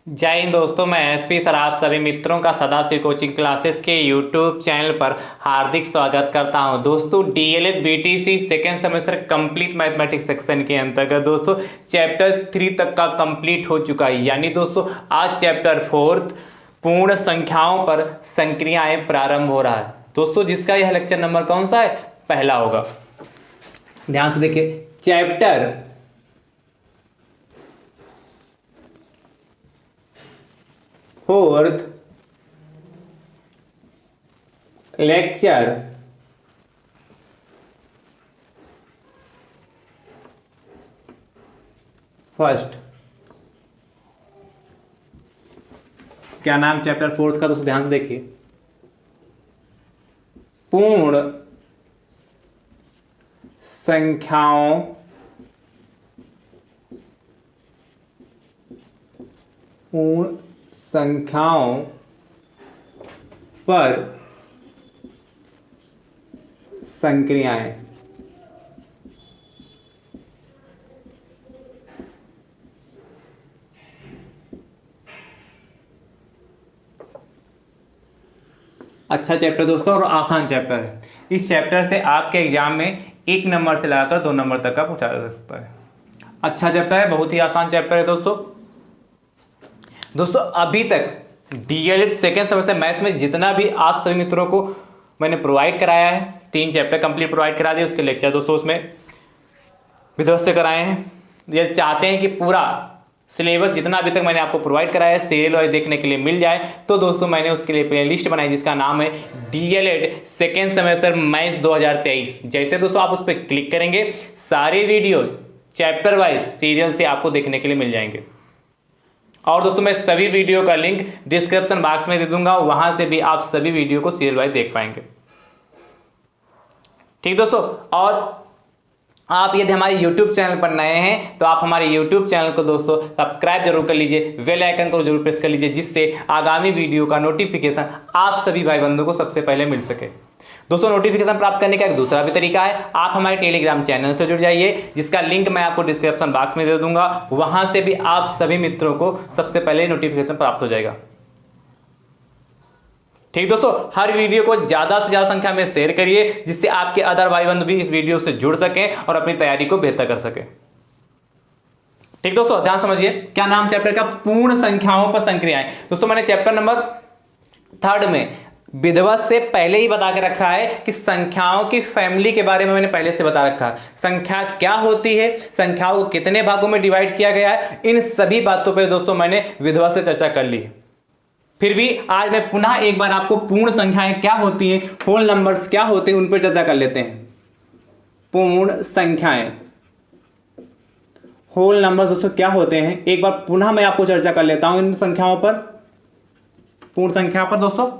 जय हिंद दोस्तों, मैं एसपी सर आप सभी मित्रों का सदाशिव कोचिंग क्लासेस के यूट्यूब चैनल पर हार्दिक स्वागत करता हूं। दोस्तों DElEd BTC second semester complete mathematics section के अंतर्गत दोस्तों चैप्टर 3 तक का कंप्लीट हो चुका है। यानी दोस्तों आज चैप्टर 4 पूर्ण संख्याओं पर संक्रियाएं प्रारंभ हो रहा है। दोस्तों जिसका यह लेक्चर नंबर कौन सा है? पहला होगा। ध्यान से देखिए, चैप्टर 4 लेक्चर फर्स्ट। क्या नाम चैप्टर 4 का? दोस्तों ध्यान से देखिए, पूर्ण संख्याओं पर संक्रियाएं। अच्छा चैप्टर दोस्तों और आसान चैप्टर है। इस चैप्टर से आपके एग्जाम में 1 नंबर से लगाकर 2 नंबर तक का पूछा जा सकता है। अच्छा चैप्टर है, बहुत ही आसान चैप्टर है दोस्तों अभी तक डीएलएड सेकेंड सेमेस्टर मैथ्स में जितना भी आप सभी मित्रों को मैंने प्रोवाइड कराया है, 3 चैप्टर कंप्लीट प्रोवाइड करा दिए, उसके लेक्चर दोस्तों उसमें विध्वस्त से कराए हैं। ये चाहते हैं कि पूरा सिलेबस जितना अभी तक मैंने आपको प्रोवाइड कराया है सीरियल वाइज देखने के लिए मिल जाए, तो दोस्तों मैंने उसके लिए प्ले लिस्ट बनाई जिसका नाम है डीएलएड सेकेंड सेमेस्टर मैथ्स 2023। जैसे दोस्तों आप उस पर क्लिक करेंगे सारे वीडियोज चैप्टर वाइज सीरियल से आपको देखने के लिए मिल जाएंगे। और दोस्तों मैं सभी वीडियो का लिंक डिस्क्रिप्शन बॉक्स में दे दूंगा, वहां से भी आप सभी वीडियो को सीरियल वाइज देख पाएंगे। ठीक दोस्तों, और आप यदि हमारे YouTube चैनल पर नए हैं तो आप हमारे YouTube चैनल को दोस्तों सब्सक्राइब जरूर कर लीजिए, बेल आइकन को जरूर प्रेस कर लीजिए, जिससे आगामी वीडियो का नोटिफिकेशन आप सभी भाई बंधु को सबसे पहले मिल सके। दोस्तों नोटिफिकेशन प्राप्त करने का एक दूसरा भी तरीका है, आप हमारे टेलीग्राम चैनल से जुड़ जाइए, जिसका लिंक मैं आपको डिस्क्रिप्शन बॉक्स में दे दूंगा, वहां से भी आप सभी मित्रों को सबसे पहले नोटिफिकेशन प्राप्त हो जाएगा। ठीक दोस्तों, हर वीडियो को ज्यादा से ज्यादा संख्या में शेयर करिए, जिससे आपके अदर भाई बंधु भी इस वीडियो से जुड़ सकें और अपनी तैयारी को बेहतर कर सके। ठीक दोस्तों, ध्यान समझिए, क्या नाम चैप्टर का? पूर्ण संख्याओं पर संक्रियाएं। दोस्तों मैंने चैप्टर नंबर 3 में विधिवत से पहले ही बता के रखा है कि संख्याओं की फैमिली के बारे में मैंने पहले से बता रखा है। संख्या क्या होती है, संख्याओं को कितने भागों में डिवाइड किया गया है, इन सभी बातों पर दोस्तों मैंने विधिवत से चर्चा कर ली है। फिर भी आज मैं पुनः एक बार आपको पूर्ण संख्याएं क्या होती हैं, होल नंबर्स क्या होते हैं, उन पर चर्चा कर लेते हैं। पूर्ण संख्याएं, होल नंबर्स दोस्तों क्या होते हैं, एक बार पुनः मैं आपको चर्चा कर लेता हूं इन संख्याओं पर, पूर्ण संख्या पर दोस्तों,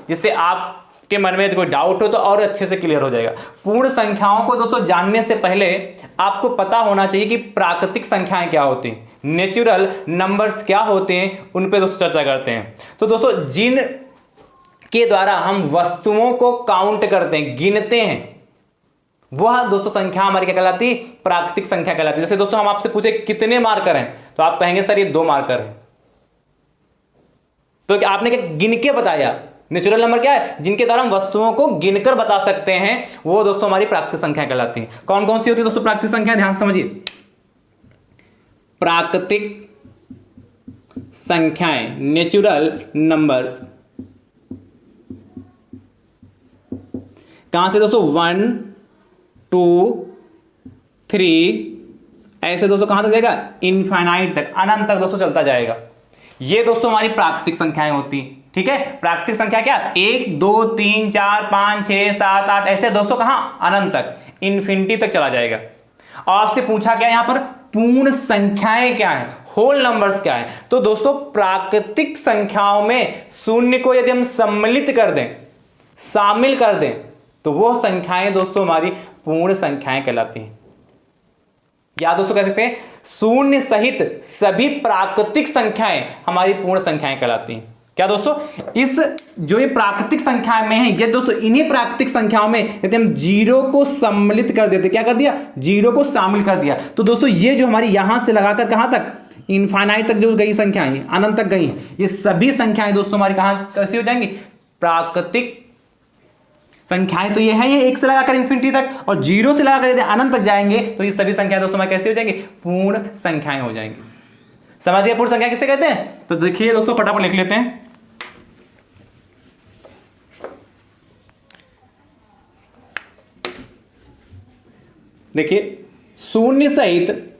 जिससे आपके मन में कोई डाउट हो तो और अच्छे से क्लियर हो जाएगा। पूर्ण संख्याओं को दोस्तों जानने से पहले आपको पता होना चाहिए कि प्राकृतिक संख्याएं क्या होती हैं, नेचुरल नंबर्स क्या होते हैं, उन पे दोस्तों चर्चा करते हैं। तो दोस्तों जिन के द्वारा हम वस्तुओं को काउंट करते हैं, गिनते हैं, वह दोस्तों संख्या हमारी क्या कहलाती है? प्राकृतिक संख्या कहलाती है। जैसे दोस्तों हम आपसे पूछे कितने मार्कर हैं, तो आप कहेंगे सर ये 2 मार्कर हैं। तो आपने क्या गिन के बताया? नेचुरल नंबर क्या है? जिनके द्वारा हम वस्तुओं को गिनकर बता सकते हैं, वो दोस्तों हमारी प्राकृतिक संख्या कहलाती है। कौन कौन सी होती है दोस्तों प्राकृतिक संख्या? ध्यान से समझिए, प्राकृतिक संख्याएं, नेचुरल नंबर्स, कहां से दोस्तों? 1 2 3 ऐसे दोस्तों कहां तक जाएगा? इनफाइनाइट तक, अनंत तक दोस्तों चलता जाएगा। ये दोस्तों हमारी प्राकृतिक संख्याएं होती हैं। ठीक है, प्राकृतिक संख्या क्या? 1 2 3 4 5 6 7 8 ऐसे दोस्तों कहां? अनंत तक, इन्फिनिटी तक चला जाएगा। और आपसे पूछा क्या यहां पर? पूर्ण संख्याएं क्या है, होल नंबर्स क्या है? तो दोस्तों प्राकृतिक संख्याओं में शून्य को यदि हम सम्मिलित कर दें, शामिल कर दें, तो वो संख्याएं दोस्तों हमारी पूर्ण संख्याएं कहलाती हैं। या दोस्तों कह सकते हैं शून्य सहित सभी प्राकृतिक संख्याएं हमारी पूर्ण संख्याएं कहलाती हैं। क्या दोस्तों? इस जो ये प्राकृतिक संख्याएं में है, ये दोस्तों इन्हीं प्राकृतिक संख्याओं में यदि हम 0 को सम्मिलित कर देते, क्या कर दिया? 0 को शामिल कर दिया, तो दोस्तों ये जो हमारी यहां से लगाकर कहां तक, इनफाइनाइट तक जो गई संख्याएं, अनंत तक गई, ये सभी संख्याएं दोस्तों हमारी कहां कैसी हो जाएंगी? प्राकृतिक संख्याएं। तो ये है, ये 1 से लगाकर इंफिनिटी तक, और 0 से लगाकर यदि अनंत तक जाएंगे तो ये सभी संख्याएं दोस्तों हमारी कैसी हो जाएंगी? पूर्ण संख्याएं हो जाएंगी। समझ गए पूर्ण संख्या किसे कहते हैं? तो देखिए दोस्तों फटाफट लिख लेते हैं। देखिए शून्य सहित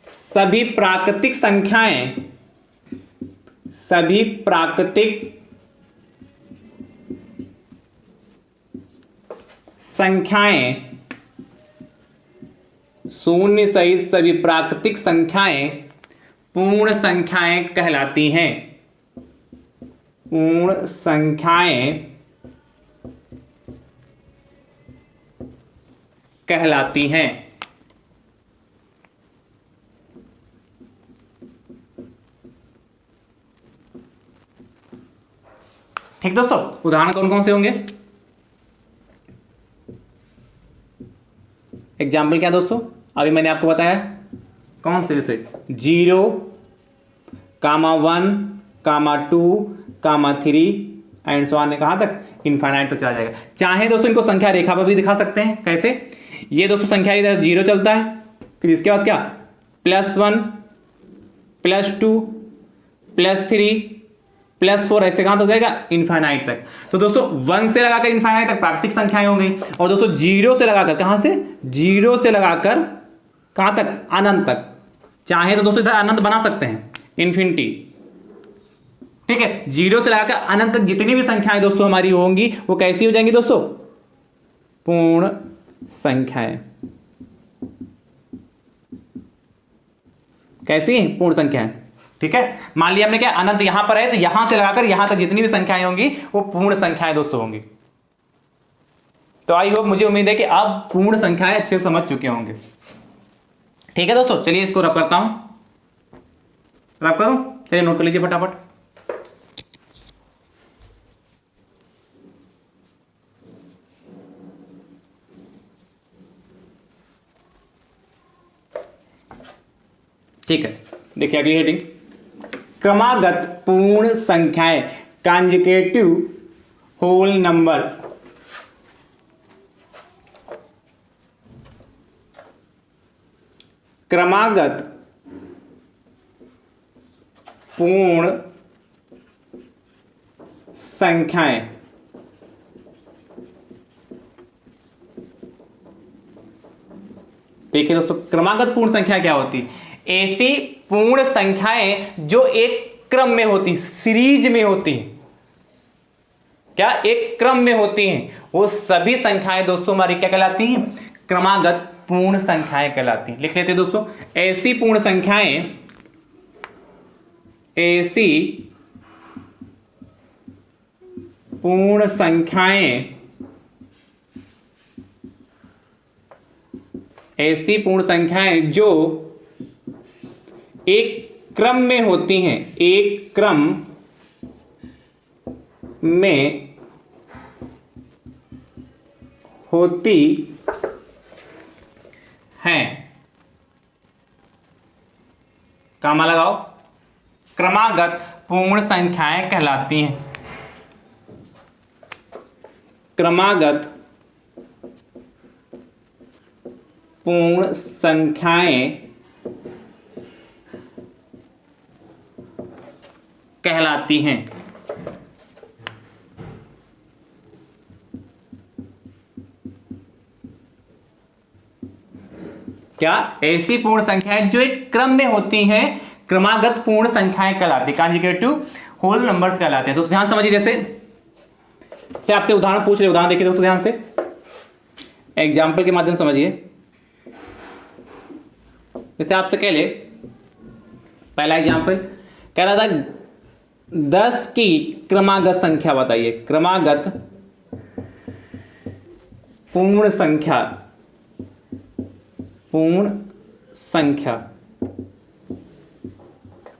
सभी प्राकृतिक संख्याएं शून्य सहित सभी प्राकृतिक संख्याएं पूर्ण संख्याएं कहलाती हैं। पूर्ण संख्याएं कहलाती हैं। ठीक दोस्तों, उदाहरण कौन कौन से होंगे? एग्जाम्पल क्या दोस्तों? अभी मैंने आपको बताया कौन से, जैसे 0, 1, 2, 3 एंड सो ऑन, कहां तक? इनफाइनाइट तक चला जाएगा। चाहे दोस्तों इनको संख्या रेखा पर भी दिखा सकते हैं। कैसे? ये दोस्तों संख्या इधर 0 चलता है, फिर इसके बाद क्या? +1, +2, +3, +4, ऐसे कहां तक जाएगा? इनफाइनाइट तक। तो दोस्तों 1 से लगाकर इनफाइनाइट तक प्राकृतिक संख्याएं हो गई, और दोस्तों 0 से लगाकर, कहां से? 0 से लगाकर कहां तक? अनंत तक। चाहे तो दोस्तों इधर अनंत बना सकते हैं, इन्फिनिटी। ठीक है, 0 से लगाकर अनंत तक जितनी भी संख्याएं दोस्तों हमारी होंगी वो कैसी हो जाएंगी दोस्तों? पूर्ण संख्याएं। कैसी? पूर्ण संख्याएं। ठीक है, मान लिया हमने क्या, अनंत यहां पर है, तो यहां से लगाकर यहां तक जितनी भी संख्याएं होंगी वो पूर्ण संख्याएं दोस्तों होंगी। तो आई होप, मुझे उम्मीद है कि आप पूर्ण संख्याएं अच्छे से समझ चुके होंगे। ठीक है दोस्तों, चलिए इसको रब करता हूं। रब करूं? चलिए नोट कर लीजिए फटाफट। ठीक है, देखिए अगली हेडिंग, क्रमागत पूर्ण संख्याएं, कॉन्जुगेटिव होल नंबर्स। क्रमागत पूर्ण संख्याएं। देखिए दोस्तों, क्रमागत पूर्ण संख्या क्या होती है? ऐसी पूर्ण संख्याएं जो एक क्रम में होती, सीरीज में होती हैं। क्या? एक क्रम में होती हैं, वो सभी संख्याएं दोस्तों हमारी क्या कहलाती हैं? क्रमागत पूर्ण संख्याएं कहलाती हैं। लिख लेते हैं दोस्तों, ऐसी पूर्ण संख्याएं, ऐसी पूर्ण संख्याएं, ऐसी पूर्ण संख्याएं जो एक क्रम में होती हैं, एक क्रम में होती हैं। कामा लगाओ, क्रमागत पूर्ण संख्याएं कहलाती हैं। क्रमागत पूर्ण संख्याएं कहलाती हैं। क्या? ऐसी पूर्ण संख्याएं जो एक क्रम में होती हैं, क्रमागत पूर्ण संख्याएं कहलाती हैं, कॉन्जुगेटिव होल नंबर्स कहलाते हैं। तो ध्यान समझिए, जैसे आपसे उदाहरण पूछ रहे, उदाहरण देखिए दोस्तों ध्यान से, एग्जाम्पल के माध्यम से समझिए। जैसे आपसे कह ले, पहला एग्जाम्पल कह रहा था 10 की क्रमागत संख्या बताइए। क्रमागत पूर्ण संख्या, पूर्ण संख्या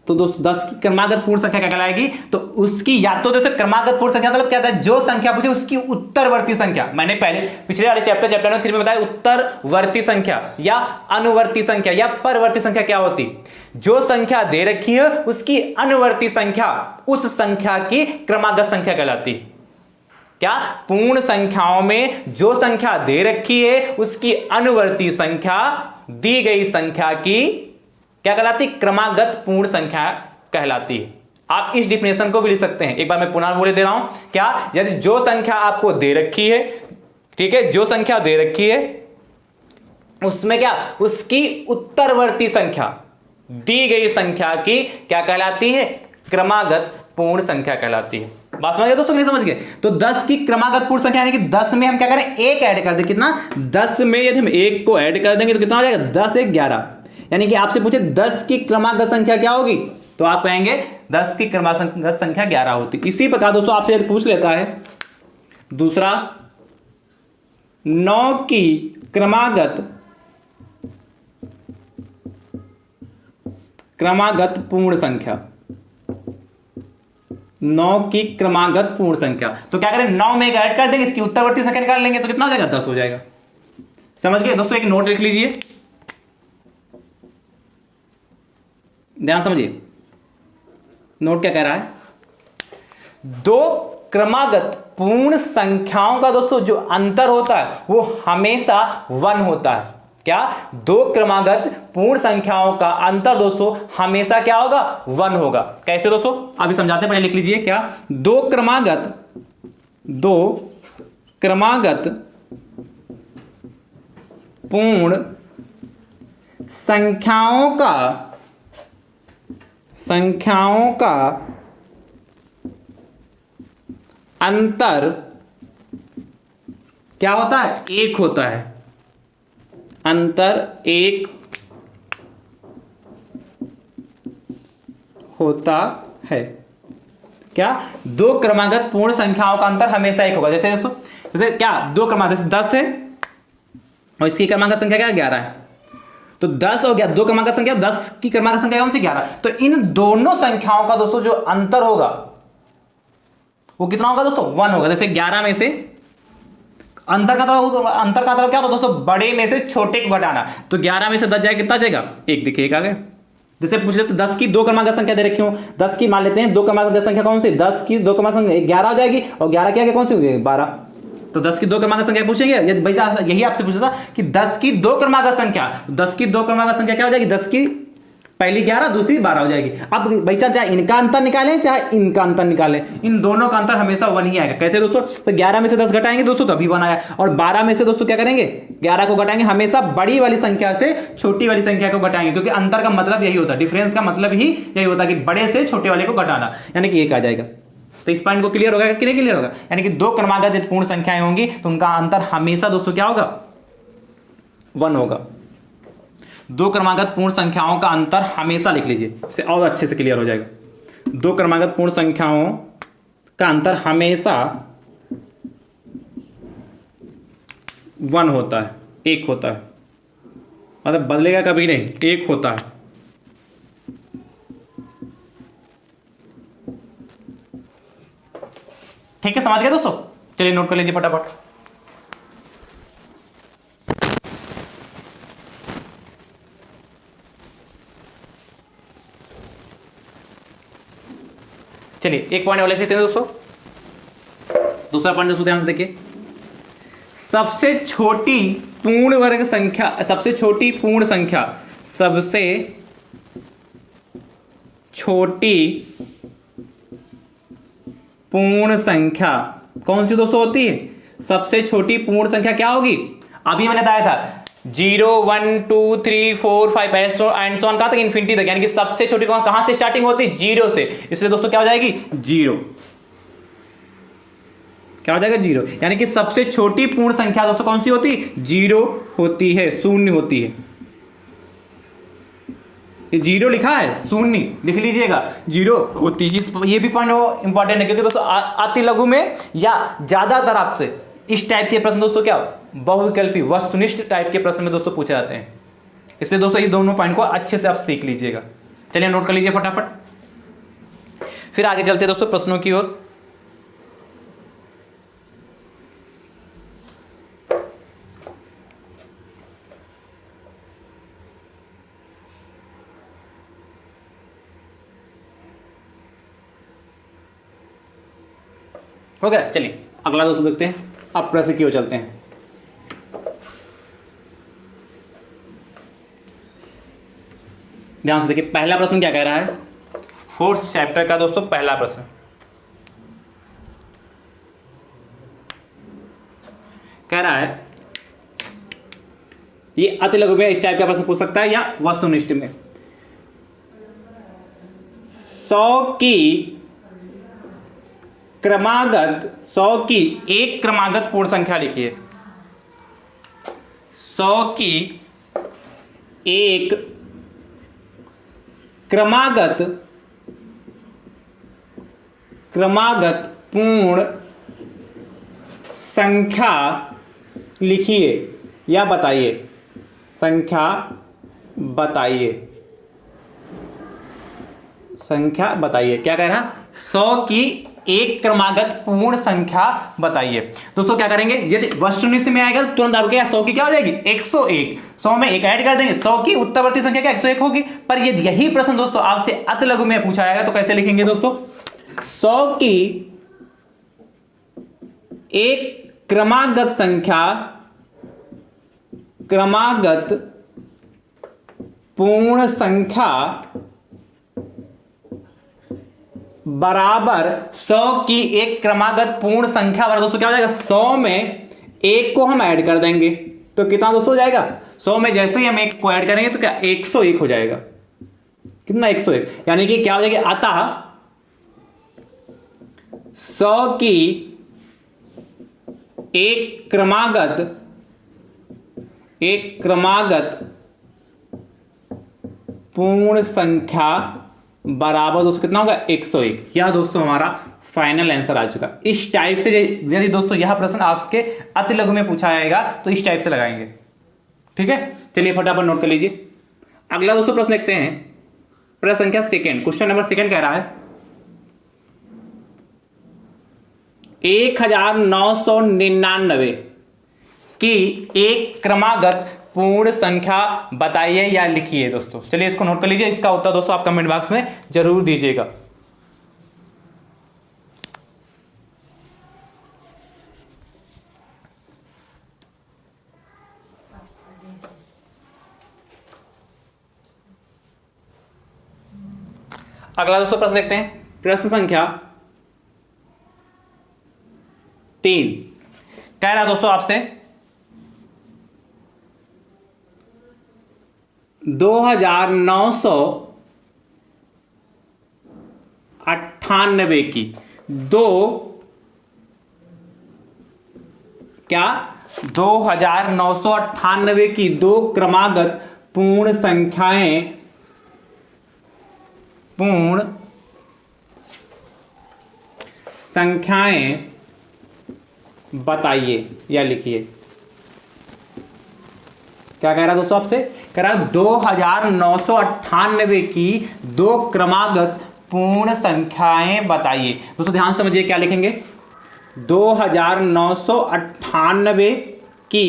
तो दोस्तों 10 की क्रमागत पूर्ण संख्या क्या कहलाएगी? तो उसकी या तो दोस्तों क्रमागत पूर्ण संख्या मतलब क्या था, जो संख्या पूछे उसकी उत्तरवर्ती संख्या। मैंने पहले पिछले वाले चैप्टर नंबर 3 में बताया उत्तरवर्ती संख्या या अनुवर्ती संख्या या परवर्ती संख्या क्या होती, जो संख्या दे रखी है उसकी अनुवर्ती संख्या उस संख्या की क्रमागत संख्या कहलाती है। क्या? पूर्ण संख्याओं में जो संख्या दे रखी है उसकी अनुवर्ती संख्या दी गई संख्या की क्या कहलाती? क्रमागत पूर्ण संख्या कहलाती है। आप इस डिफिनेशन को भी लिख सकते हैं, एक बार मैं पुनः बोले दे रहा हूं। क्या? यदि जो संख्या आपको दे रखी है, ठीक है, जो संख्या दे रखी है उसमें क्या, उसकी उत्तरवर्ती संख्या दी गई संख्या की क्या कहलाती है? क्रमागत पूर्ण संख्या कहलाती है। बात समझ गए दोस्तों? नहीं समझ गए? तो 10 की क्रमागत पूर्ण संख्या यानी कि 10 में हम क्या करें, एक ऐड कर दें। कितना? 10 में यदि हम एक को ऐड कर देंगे तो कितना हो जाएगा? 10 एक 11। यानी कि आपसे पूछे 10 की क्रमागत संख्या क्या होगी, तो आप कहेंगे 10 की क्रमागत संख्या 11 होती। इसी प्रकार दोस्तों आपसे यदि पूछ लेता है दूसरा 9 की क्रमागत पूर्ण संख्या, 9 की क्रमागत पूर्ण संख्या, तो क्या करें, 9 में एक ऐड कर देंगे, इसकी उत्तरवर्ती संख्या निकाल लेंगे तो कितना हो जाएगा? 10 हो जाएगा। समझ गए दोस्तों? एक नोट लिख लीजिए, ध्यान समझिए नोट क्या कह रहा है। दो क्रमागत पूर्ण संख्याओं का दोस्तों जो अंतर होता है वो हमेशा 1 होता है। क्या? दो क्रमागत पूर्ण संख्याओं का अंतर दोस्तों हमेशा क्या होगा? 1 होगा। कैसे दोस्तों? अभी समझाते हैं, पहले लिख लीजिए। क्या? दो क्रमागत पूर्ण संख्याओं का अंतर क्या होता है? 1 होता है। अंतर 1 होता है। क्या? दो क्रमागत पूर्ण संख्याओं का अंतर हमेशा 1 होगा। जैसे दोस्तों, जैसे क्या, दो क्रमागत 10 है और इसकी क्रमागत संख्या क्या? 11 है। तो 10 हो गया, दो क्रमागत संख्या, 10 की क्रमागत संख्या कौन सी? 11। तो इन दोनों संख्याओं का दोस्तों जो अंतर होगा वो कितना होगा दोस्तों? 1 होगा। जैसे 11 में से अंतर का मतलब क्या होता है दोस्तों? बड़े में से छोटे को घटाना। तो 11 में से 10 जाएगा, कितना जाएगा? 1। देखिए 1 आ गया। जैसे पूछ लेते 10 की दो क्रमागत संख्या दे रखी हो, 10 की मान लेते हैं दो क्रमागत संख्या कौन सी? 10 की दो क्रमागत संख्या 11 हो जाएगी और 11 की आगे कौन सी होगी? 12। तो 10 की दो क्रमागत संख्या पूछेंगे, यही आपसे पूछा था कि 10 की दो क्रमागत संख्या, 10 की दो क्रमागत संख्या क्या हो जाएगी? 10 की पहली 11, दूसरी 12 हो जाएगी। अब भैया चाहे इनका अंतर निकालें चाहे इनका अंतर निकालें, इन दोनों का अंतर हमेशा 1 ही आएगा। कैसे दोस्तों? तो 11 में से 10 घटाएंगे दोस्तों तो अभी 1 आया, और 12 में से दोस्तों क्या करेंगे? 11 को घटाएंगे, हमेशा बड़ी वाली संख्या से छोटी वाली संख्या को घटाएंगे, क्योंकि अंतर का मतलब यही होता है, डिफरेंस का मतलब ही यही होता है कि बड़े से छोटे वाले को घटाना, यानी कि 1 आ जाएगा। तो इस पॉइंट को क्लियर होगा कि नहीं क्लियर होगा? यानी कि दो क्रमागत पूर्ण संख्याएं होंगी तो उनका अंतर हमेशा दोस्तों क्या होगा? 1 होगा। दो क्रमागत पूर्ण संख्याओं का अंतर हमेशा लिख लीजिए, इससे और अच्छे से क्लियर हो जाएगा। दो क्रमागत पूर्ण संख्याओं का अंतर हमेशा 1 होता है, 1 होता है, मतलब बदलेगा कभी नहीं, 1 होता है। ठीक है, समझ गए दोस्तों? चलिए नोट कर लीजिए फटाफट। चलिए एक पॉइंट और लिख लेते हैं दोस्तों। दूसरा पॉइंट दोस्तों ध्यान से देखिए, सबसे छोटी पूर्ण वर्ग संख्या, सबसे छोटी पूर्ण संख्या, सबसे छोटी पूर्ण संख्या कौन सी दोस्तों होती है? सबसे छोटी पूर्ण संख्या क्या होगी? अभी मैंने बताया था 0 1 2 3 4 5 एंड सो ऑन कहां तक? इन्फिनिटी तक। यानी कि सबसे छोटी कहां से स्टार्टिंग होती है? 0 से। इसलिए दोस्तों क्या हो जाएगी? 0। क्या हो जाएगा? 0। यानी कि सबसे छोटी पूर्ण संख्या दोस्तों कौन सी होती है? 0 होती है, शून्य होती है। ये 0 लिखा है, शून्य लिख लीजिएगा, 0 होती है। ये भी पॉइंट इंपॉर्टेंट है, क्योंकि दोस्तों अति लघु में या ज्यादातर आपसे इस टाइप के प्रश्न दोस्तों क्या बहुविकल्पी वस्तुनिष्ठ टाइप के प्रश्न में दोस्तों पूछे जाते हैं। इसलिए दोस्तों ये दोनों पॉइंट को अच्छे से आप सीख लीजिएगा। चलिए नोट कर लीजिए फटाफट, फिर आगे चलते हैं दोस्तों प्रश्नों की ओर। हो गया, चलिए अगला दोस्तों देखते हैं, अब प्रश्न की ओर चलते हैं। ध्यान से देखिए, पहला प्रश्न क्या कह रहा है, फोर्थ चैप्टर का दोस्तों पहला प्रश्न कह रहा है, ये अति लघु में इस टाइप का प्रश्न पूछ सकता है या वस्तुनिष्ठ में। 100 की एक क्रमागत पूर्ण संख्या लिखिए। 100 की एक क्रमागत पूर्ण संख्या लिखिए या बताइए, संख्या बताइए। क्या कह रहा, 100 की एक क्रमागत पूर्ण संख्या बताइए। दोस्तों क्या करेंगे, यदि वस्तुनिष्ठ में आएगा तो तुरंत आपके 100 की क्या हो जाएगी, 101। 100 में एक ऐड कर देंगे, 100 की उत्तरवर्ती संख्या क्या 101 होगी। पर यही प्रश्न दोस्तों आपसे अति लघु में पूछा जाएगा तो कैसे लिखेंगे दोस्तों, 100 की एक क्रमागत पूर्ण संख्या बराबर 100 की एक क्रमागत पूर्ण संख्या बराबर दोस्तों क्या हो जाएगा, 100 में एक को हम ऐड कर देंगे तो कितना दोस्तों हो जाएगा, 100 में जैसे ही हम एक को ऐड करेंगे तो क्या 101 हो जाएगा। कितना 101, यानी कि क्या हो जाएगा, अतः 100 की एक क्रमागत पूर्ण संख्या बराबर दोस्तों कितना होगा, 101। यह दोस्तों हमारा फाइनल आंसर आ चुका। इस टाइप से यदि दोस्तों यह प्रश्न आपके अति लघु में पूछा जाएगा तो इस टाइप से लगाएंगे, ठीक है। चलिए फटाफट नोट कर लीजिए। अगला दोस्तों प्रश्न देखते हैं, प्रश्न संख्या सेकंड, क्वेश्चन नंबर सेकंड कह रहा है 1999 की एक क्रमागत पूर्ण संख्या बताइए या लिखिए। दोस्तों चलिए इसको नोट कर लीजिए, इसका उत्तर दोस्तों आप कमेंट बॉक्स में जरूर दीजिएगा। अगला दोस्तों प्रश्न देखते हैं, प्रश्न संख्या 3 कह रहा दोस्तों आपसे 2998 की दो 2998 की दो क्रमागत पूर्ण संख्याएं बताइए या लिखिए। क्या कह रहा है दोस्तों आपसे, कह रहा है 2998 की दो क्रमागत पूर्ण संख्याएं बताइए। दोस्तों ध्यान से समझिए क्या लिखेंगे, 2998 की,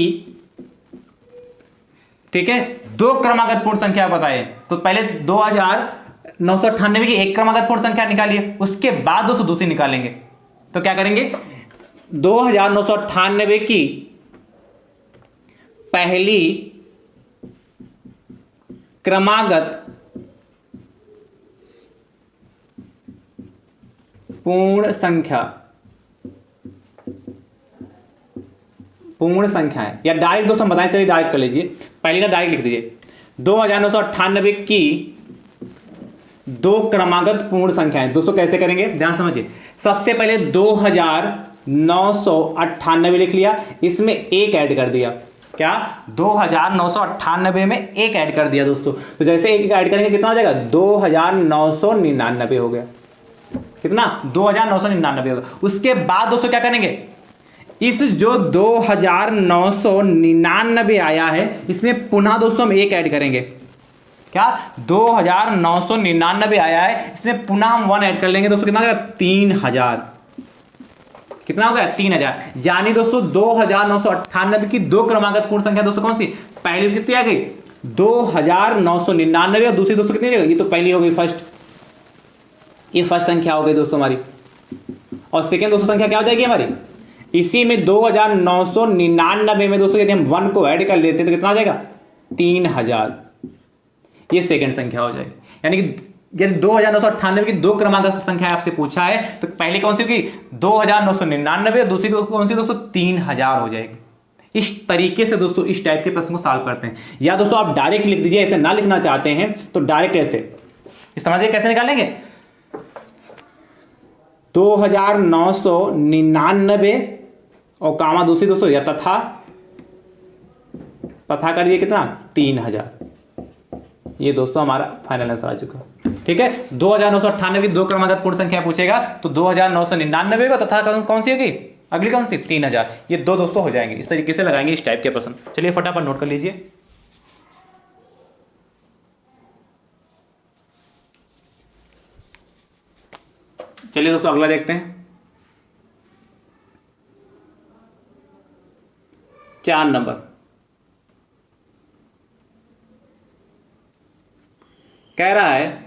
ठीक है, दो क्रमागत पूर्ण संख्या बताइए। तो पहले 2998 की एक क्रमागत पूर्ण संख्या निकालिए, उसके बाद दोस्तों दूसरी निकालेंगे। तो क्या करेंगे, 2998 की पहली क्रमागत पूर्ण संख्या है, या डायरेक्ट दोस्तों बताएं, चलिए डायरेक्ट कर लीजिए। पहली ना डायरेक्ट लिख दीजिए, 2998 की दो क्रमागत पूर्ण संख्याएं। दोस्तों कैसे करेंगे, ध्यान समझिए। सबसे पहले 2998 लिख लिया, इसमें एक ऐड कर दिया। क्या, 2998 में एक ऐड कर दिया दोस्तों। तो जैसे एक ऐड करेंगे कितना हो जाएगा, 2999 हो गया। कितना, 2999 होगा। उसके बाद दोस्तों क्या करेंगे, इस जो 2999 आया है इसमें पुनः दोस्तों हम एक ऐड करेंगे। क्या 2999 आया है, इसमें पुनः हम 1 ऐड कर लेंगे दोस्तों, कितना हो गया 3000। कितना हो गया 3000। यानी दोस्तों 2998 की दो क्रमागत पूर्ण संख्या दोस्तों कौन सी, पहली कितनी आ गई 2999 और दूसरी दोस्तों कितनी आ गई, ये तो पहली हो गई फर्स्ट, ये फर्स्ट संख्या हो गई दोस्तों हमारी। और सेकेंड दोस्तों संख्या क्या हो जाएगी हमारी, इसी में 2999 में दोस्तों यदि हम 1 को ऐड कर लेते तो कितना हो जाएगा 3000, ये सेकेंड संख्या हो जाएगी। यानी कि यदि 2998 की दो क्रमांक संख्या आपसे पूछा है तो पहली कौन सी होगी 2999 और दूसरी कौन सी दोस्तों 3000 हो जाएगी। इस तरीके से दोस्तों इस टाइप के प्रश्न को सॉल्व करते हैं। या दोस्तों आप डायरेक्ट लिख दीजिए, ऐसे ना लिखना चाहते हैं तो डायरेक्ट ऐसे समझिए कैसे निकालेंगे, 2999 और कामा दूसरी दोस्तों या तथा करिए कितना 3000। ये दोस्तों हमारा फाइनल आंसर आ चुका। ठीक है, 2998 की दो क्रमागत पूर्ण संख्या पूछेगा तो 2999 को तथा कौन सी होगी अगली कौन सी 3000, ये दो दोस्तों हो जाएंगे। इस तरीके से लगाएंगे इस टाइप के प्रश्न। चलिए फटाफट नोट कर लीजिए। चलिए दोस्तों अगला देखते हैं। 4 नंबर, कह रहा है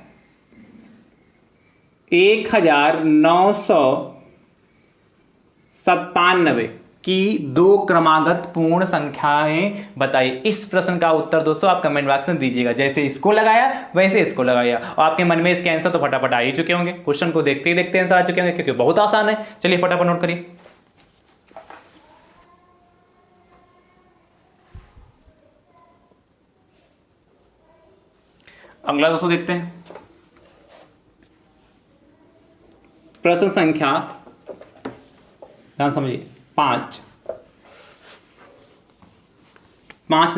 1997 की दो क्रमागत पूर्ण संख्याएं बताइए। इस प्रश्न का उत्तर दोस्तों आप कमेंट बॉक्स में दीजिएगा, जैसे इसको लगाया वैसे इसको लगाया। और आपके मन में इसके आंसर तो फटाफट आ ही चुके होंगे, क्वेश्चन को देखते ही देखते आंसर आ चुके होंगे क्योंकि बहुत आसान है। चलिए फटाफट नोट करिए। अगला दोस्तों देखते हैं प्रश्न संख्या, ध्यान समझिए 5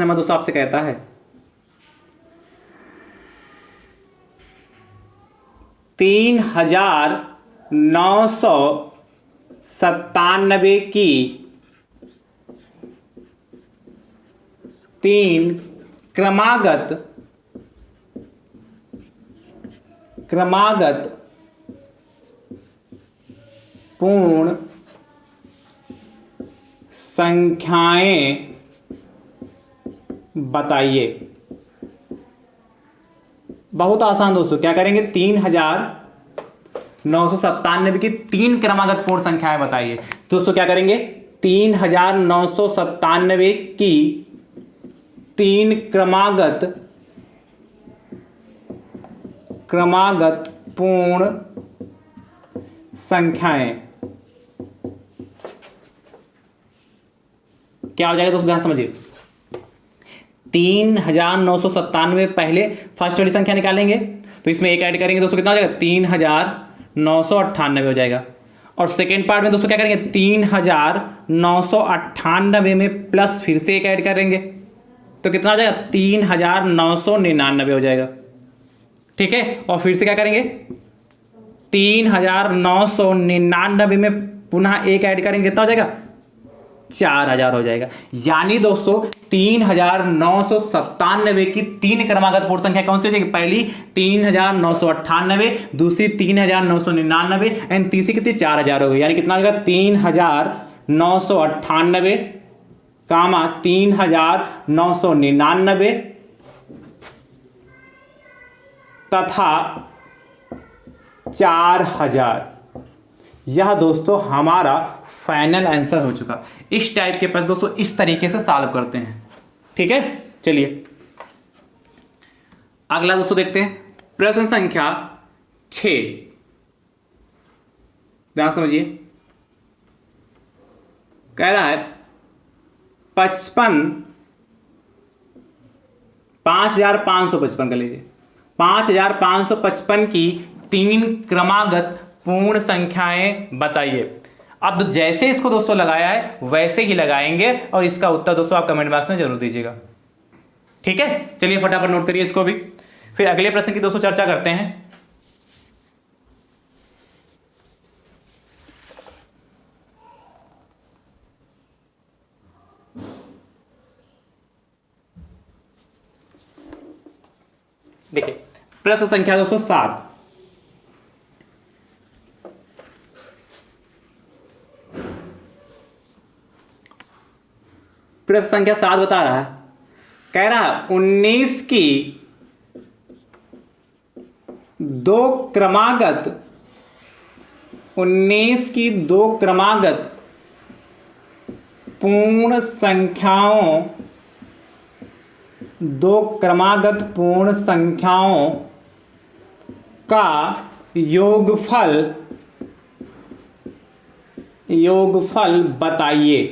नंबर दोस्तों आपसे कहता है 3997 की 3 क्रमागत पूर्ण संख्याएं बताइए। बहुत आसान दोस्तों, क्या करेंगे 3997 की 3 क्रमागत पूर्ण संख्याएं बताइए। दोस्तों क्या करेंगे 3997 की 3 क्रमागत पूर्ण संख्याएं क्या हो जाएगा दोस्तों, ध्यान समझिए। 3997 पहले फर्स्ट वाली संख्या निकालेंगे तो इसमें एक ऐड करेंगे दोस्तों, कितना हो जाएगा 3998 हो जाएगा। और सेकेंड पार्ट में दोस्तों क्या करेंगे 3998 में प्लस फिर से एक ऐड करेंगे तो कितना हो जाएगा 3999 हो जाएगा। ठीक है, और फिर से क्या करेंगे 3999 में पुनः एक ऐड करेंगे, कितना हो जाएगा 4000 हो जाएगा। यानी दोस्तों 3997 की 3 क्रमागत पूर्ण संख्या कौन सी हो जाएगी, पहली 3998, दूसरी 3999 एंड तीसरी कितनी 4000 हो गई। यानी कितना हो जाएगा 3998 कामा 3999 तथा 4000। यह दोस्तों हमारा फाइनल आंसर हो चुका। इस टाइप के प्रश्न दोस्तों इस तरीके से सॉल्व करते हैं। ठीक है, चलिए अगला दोस्तों देखते हैं प्रश्न संख्या 6। ध्यान समझिए, कह रहा है 5555 कर लीजिए, 5555 की 3 क्रमागत पूर्ण संख्याएं बताइए। अब जैसे इसको दोस्तों लगाया है वैसे ही लगाएंगे और इसका उत्तर दोस्तों आप कमेंट बॉक्स में जरूर दीजिएगा। ठीक है, चलिए फटाफट नोट करिए इसको भी, फिर अगले प्रश्न की दोस्तों चर्चा करते हैं। प्रश्न संख्या दोस्तों 7। प्रश्न संख्या 7 बता रहा है, कह रहा है 19 की दो क्रमागत पूर्ण संख्याओं का योगफल बताइए।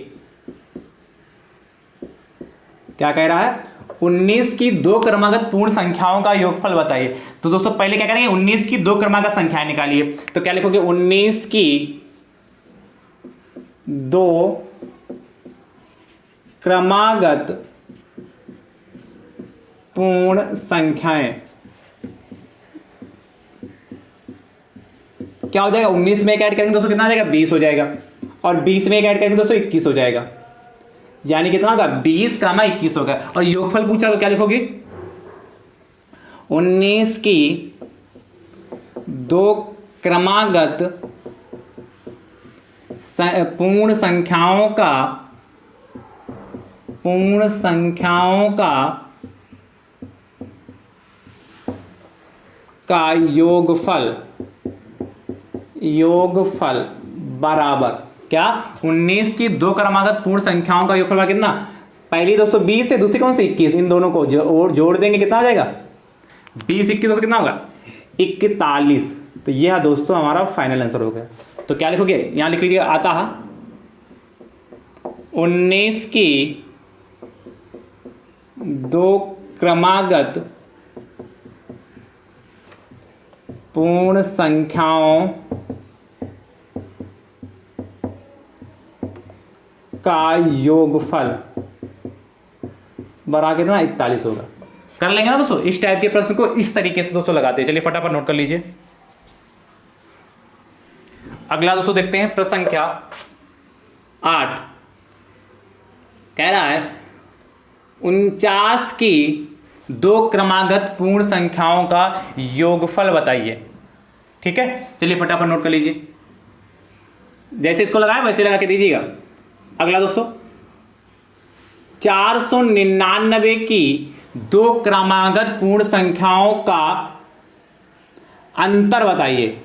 क्या कह रहा है? 19 की दो क्रमागत पूर्ण संख्याओं का योगफल बताइए। तो दोस्तों पहले क्या करेंगे, 19 की दो क्रमागत संख्याएं निकालिए। तो क्या लिखोगे, 19 की दो क्रमागत पूर्ण संख्याएं। क्या हो जाएगा, 19 में एक ऐड करेंगे दोस्तों कितना आ जाएगा, 20 हो जाएगा। और 20 में एक ऐड करेंगे दोस्तों 21 हो जाएगा। यानी कितना होगा, 20 का 21 होगा। और योगफल पूछा तो क्या लिखोगे, 19 की दो क्रमागत पूर्ण संख्याओं का योगफल बराबर क्या, 19 की दो क्रमागत पूर्ण संख्याओं का योगफल कितना, पहली दोस्तों 20 है, दूसरी कौन सी 21, इन दोनों को जोड़ देंगे कितना आ जाएगा, 20 21 दोस्तों कितना होगा 41। तो यह दोस्तों हमारा फाइनल आंसर हो गया। तो क्या लिखोगे, यहां लिख लीजिए, आता है 19 की दो क्रमागत पूर्ण संख्याओं का योगफल बराबर कितना 41 होगा। कर लेंगे ना दोस्तों, इस टाइप के प्रश्न को इस तरीके से दोस्तों लगाते हैं। चलिए फटाफट नोट कर लीजिए। अगला दोस्तों देखते हैं प्रश्न संख्या 8। कह रहा है 49 की दो क्रमागत पूर्ण संख्याओं का योगफल बताइए। ठीक है, चलिए फटाफट नोट कर लीजिए। जैसे इसको लगाया वैसे लगा के दीजिएगा। अगला दोस्तों 499 की दो क्रमागत पूर्ण संख्याओं का अंतर बताइए।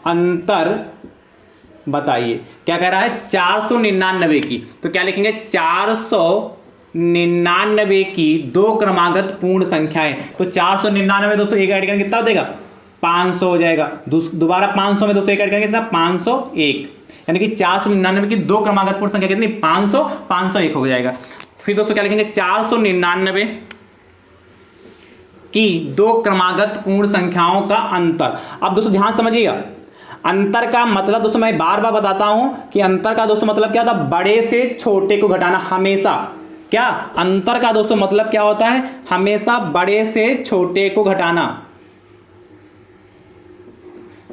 अंतर बताइए। क्या कह रहा है, 499 की, तो क्या लिखेंगे, 499 की दो क्रमागत पूर्ण संख्याएं। तो 499 दोस्तों एक ऐड करेंगे कितना हो जाएगा, 500 हो जाएगा। दोबारा 500 में दोस्तों एक ऐड करेंगे कितना, 501। यानी कि 499 की दो क्रमागत पूर्ण संख्या कितनी, 500 501 हो जाएगा। फिर दोस्तों क्या लिखेंगे, 499 की दो क्रमागत पूर्ण संख्याओं का अंतर। अब दोस्तों ध्यान समझिएगा, अंतर का मतलब दोस्तों मैं बार बार बताता हूं कि अंतर का दोस्तों मतलब क्या होता है, बड़े से छोटे को घटाना। हमेशा क्या अंतर का दोस्तों मतलब क्या होता है, हमेशा बड़े से छोटे को घटाना।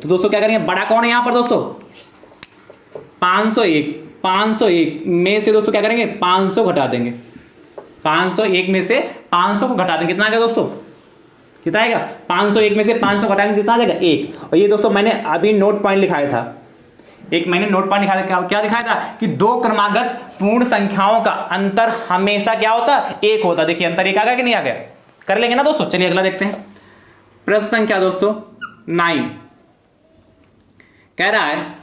तो दोस्तों क्या करेंगे, बड़ा कौन है यहां पर दोस्तों, 501 में से दोस्तों क्या करेंगे, 500 घटा देंगे। 501 में से 500 को घटा देंगे, कितना आ गया दोस्तों, कितना आएगा, 501 में से 500 घटाएंगे कितना आ जाएगा, 1। और ये दोस्तों मैंने अभी नोट पॉइंट लिखाया था, मैंने नोट पॉइंट लिखाया था। क्या लिखाया था कि दो क्रमागत पूर्ण संख्याओं का अंतर हमेशा क्या होता, 1 होता। देखिए अंतर 1 आ गया कि नहीं आ गया, कर लेंगे ना दोस्तों। चलिए अगला देखते हैं। प्रश्न संख्या दोस्तों 9 कह रहा है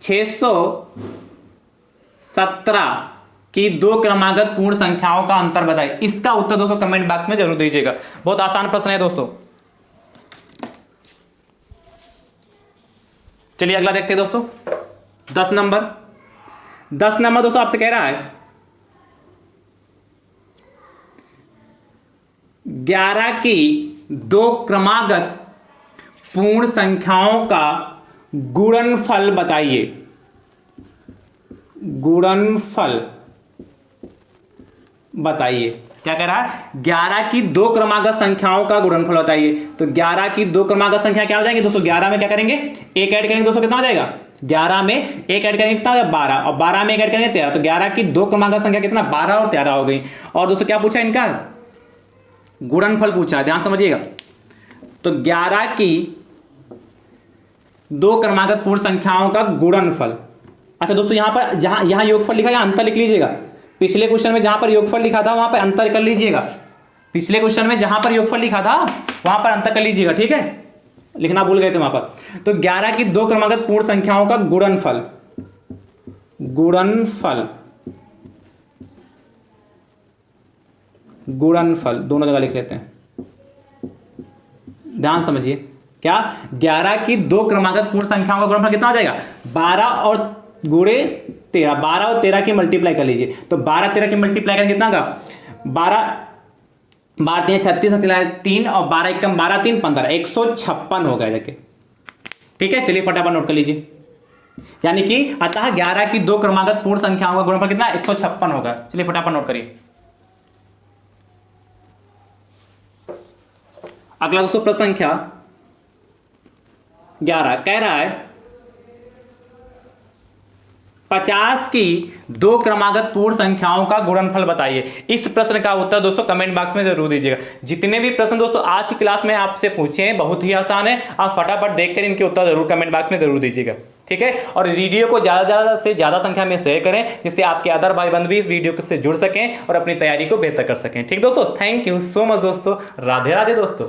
617 की दो क्रमागत पूर्ण संख्याओं का अंतर बताइए। इसका उत्तर दोस्तों कमेंट बॉक्स में जरूर दीजिएगा। बहुत आसान प्रश्न है दोस्तों। चलिए अगला देखते हैं दोस्तों। 10 नंबर दोस्तों आपसे कह रहा है 11 की दो क्रमागत पूर्ण संख्याओं का गुणनफल बताइए। गुणनफल बताइए। क्या कह रहा है, 11 की दो क्रमागत संख्याओं का गुणनफल बताइए। तो 11 की दो क्रमागत संख्या क्या हो जाएंगे दोस्तों, 11 में क्या करेंगे, एक ऐड करेंगे दोस्तों कितना हो जाएगा, 11 में एक ऐड करेंगे कितना हो जाएगा, 12। और 12 में एक ऐड करेंगे 13। तो 11 की दो क्रमागत संख्या कितना, 12 और 13 हो गई। और दोस्तों क्या पूछा इनका, गुणनफल पूछा है, ध्यान समझिएगा। तो 11 की दो क्रमागत पूर्ण संख्याओं का गुणनफल। अच्छा दोस्तों, यहां पर जहां यहां योगफल लिखा है यहां अंतर लिख लीजिएगा। पिछले क्वेश्चन में जहां पर योगफल लिखा था वहां पर अंतर कर लीजिएगा। पिछले क्वेश्चन में जहां पर योगफल लिखा था वहां पर अंतर कर लीजिएगा, ठीक है, लिखना भूल गए थे वहां पर। तो 11 की दो क्रमागत पूर्ण संख्याओं का गुणनफल, गुणनफल, गुणनफल दोनों जगह लिख लेते हैं, ध्यान समझिए। क्या 11 की दो क्रमागत पूर्ण संख्याओं का गुणनफल कितना हो जाएगा? 12 और गुणे 13, 12 और 13 की मल्टीप्लाई कर लीजिए। तो 12 13 की मल्टीप्लाई कर कितना का 12 12 3 36 चला 3 और 12 1 12 3 15 156 हो गया जाके, ठीक है। चलिए फटाफट नोट कर लीजिए। यानी कि अतः 11 की दो क्रमागत पूर्ण संख्याओं का गुणनफल कितना? 156 होगा। चलिए फटाफट नोट करिए। अगला दोस्तों प्रश्न संख्या 11 कह रहा है 50 की दो क्रमागत पूर्ण संख्याओं का गुणनफल बताइए। इस प्रश्न का उत्तर दोस्तों कमेंट बॉक्स में जरूर दीजिएगा। जितने भी प्रश्न दोस्तों आज की क्लास में आपसे पूछे हैं बहुत ही आसान है, आप फटाफट देखकर इनके उत्तर जरूर कमेंट बॉक्स में जरूर दीजिएगा, ठीक है। और वीडियो को ज्यादा से ज्यादा संख्या में शेयर करें जिससे आपके अदर भाई बंधु भी इस वीडियो से जुड़ सकें और अपनी तैयारी को बेहतर कर सकें, ठीक दोस्तों। थैंक यू सो मच दोस्तों, राधे राधे दोस्तों।